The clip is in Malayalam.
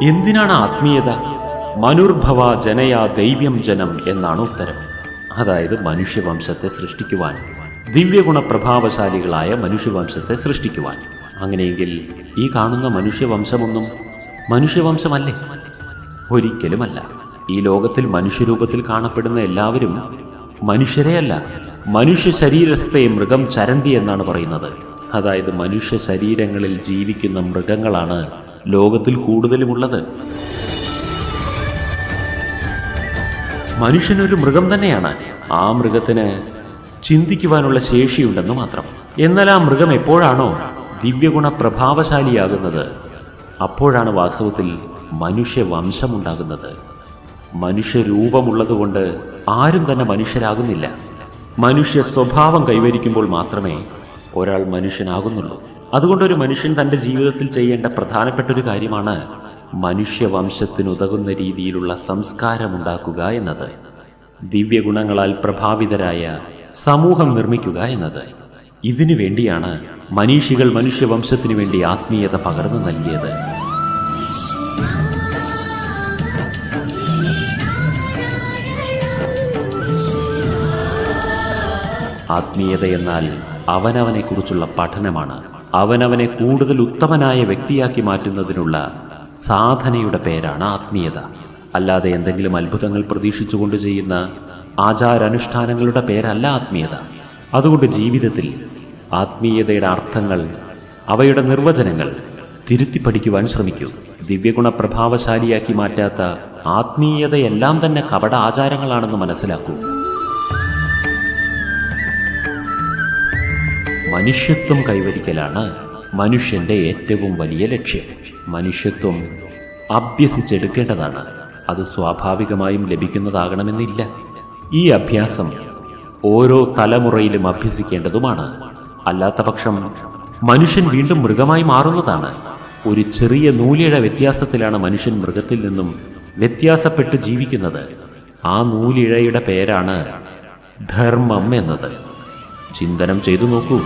എന്തിനാണ് ആത്മീയത? മനുർഭവ ജനയാ ദൈവ്യം ജനം എന്നാണ് ഉത്തരം. അതായത് മനുഷ്യവംശത്തെ സൃഷ്ടിക്കുവാൻ, ദിവ്യഗുണപ്രഭാവശാലികളായ മനുഷ്യവംശത്തെ സൃഷ്ടിക്കുവാൻ. അങ്ങനെയെങ്കിൽ ഈ കാണുന്ന മനുഷ്യവംശമൊന്നും മനുഷ്യവംശമല്ലേ? ഒരിക്കലുമല്ല. ഈ ലോകത്തിൽ മനുഷ്യരൂപത്തിൽ കാണപ്പെടുന്ന എല്ലാവരും മനുഷ്യരെയല്ല, മനുഷ്യ ശരീരസ്ഥെ മൃഗം ചരന്തി എന്നാണ് പറയുന്നത്. അതായത് മനുഷ്യ ശരീരങ്ങളിൽ ജീവിക്കുന്ന മൃഗങ്ങളാണ് ലോകത്തിൽ കൂടുതലുമുള്ളത്. മനുഷ്യനൊരു മൃഗം തന്നെയാണ്. ആ മൃഗത്തിന് ചിന്തിക്കുവാനുള്ള ശേഷിയുണ്ടെന്ന് മാത്രം. എന്നാൽ ആ മൃഗം എപ്പോഴാണോ ദിവ്യഗുണ പ്രഭാവശാലിയാകുന്നത്, അപ്പോഴാണ് വാസ്തവത്തിൽ മനുഷ്യവംശമുണ്ടാകുന്നത്. മനുഷ്യരൂപമുള്ളതുകൊണ്ട് ആരും തന്നെ മനുഷ്യരാകുന്നില്ല. മനുഷ്യ സ്വഭാവം കൈവരിക്കുമ്പോൾ മാത്രമേ ഒരാൾ മനുഷ്യനാകുന്നുള്ളൂ. അതുകൊണ്ടൊരു മനുഷ്യൻ തൻ്റെ ജീവിതത്തിൽ ചെയ്യേണ്ട പ്രധാനപ്പെട്ട ഒരു കാര്യമാണ് മനുഷ്യവംശത്തിനുതകുന്ന രീതിയിലുള്ള സംസ്കാരമുണ്ടാക്കുക എന്നത്, ദിവ്യഗുണങ്ങളാൽ പ്രഭാവിതരായ സമൂഹം നിർമ്മിക്കുക എന്നത്. ഇതിനു വേണ്ടിയാണ് മനീഷികൾ മനുഷ്യവംശത്തിനു വേണ്ടി ആത്മീയത പകർന്നു നൽകിയത്. ആത്മീയത എന്നാൽ അവനവനെക്കുറിച്ചുള്ള പഠനമാണ്. അവനവനെ കൂടുതൽ ഉത്തമനായ വ്യക്തിയാക്കി മാറ്റുന്നതിനുള്ള സാധനയുടെ പേരാണ് ആത്മീയത. അല്ലാതെ എന്തെങ്കിലും അത്ഭുതങ്ങൾ പ്രതീക്ഷിച്ചുകൊണ്ട് ചെയ്യുന്ന ആചാരാനുഷ്ഠാനങ്ങളുടെ പേരല്ല ആത്മീയത. അതുകൊണ്ട് ജീവിതത്തിൽ ആത്മീയതയുടെ അർത്ഥങ്ങൾ, അവയുടെ നിർവചനങ്ങൾ തിരുത്തി പഠിക്കുവാൻ ശ്രമിക്കൂ. ദിവ്യഗുണ പ്രഭാവശാലിയാക്കി മാറ്റാത്ത ആത്മീയതയെല്ലാം തന്നെ കപട ആചാരങ്ങളാണെന്ന് മനസ്സിലാക്കൂ. മനുഷ്യത്വം കൈവരിക്കലാണ് മനുഷ്യന്റെ ഏറ്റവും വലിയ ലക്ഷ്യം. മനുഷ്യത്വം അഭ്യസിച്ചെടുക്കേണ്ടതാണ്. അത് സ്വാഭാവികമായും ലഭിക്കുന്നതാകണമെന്നില്ല. ഈ അഭ്യാസം ഓരോ തലമുറയിലും അഭ്യസിക്കേണ്ടതുമാണ്. അല്ലാത്ത പക്ഷം മനുഷ്യൻ വീണ്ടും മൃഗമായി മാറുന്നതാണ്. ഒരു ചെറിയ നൂലിഴ വ്യത്യാസത്തിലാണ് മനുഷ്യൻ മൃഗത്തിൽ നിന്നും വ്യത്യാസപ്പെട്ട് ജീവിക്കുന്നത്. ആ നൂലിഴയുടെ പേരാണ് ധർമ്മം എന്നത്. ചിന്തനം ചെയ്തു നോക്കൂ.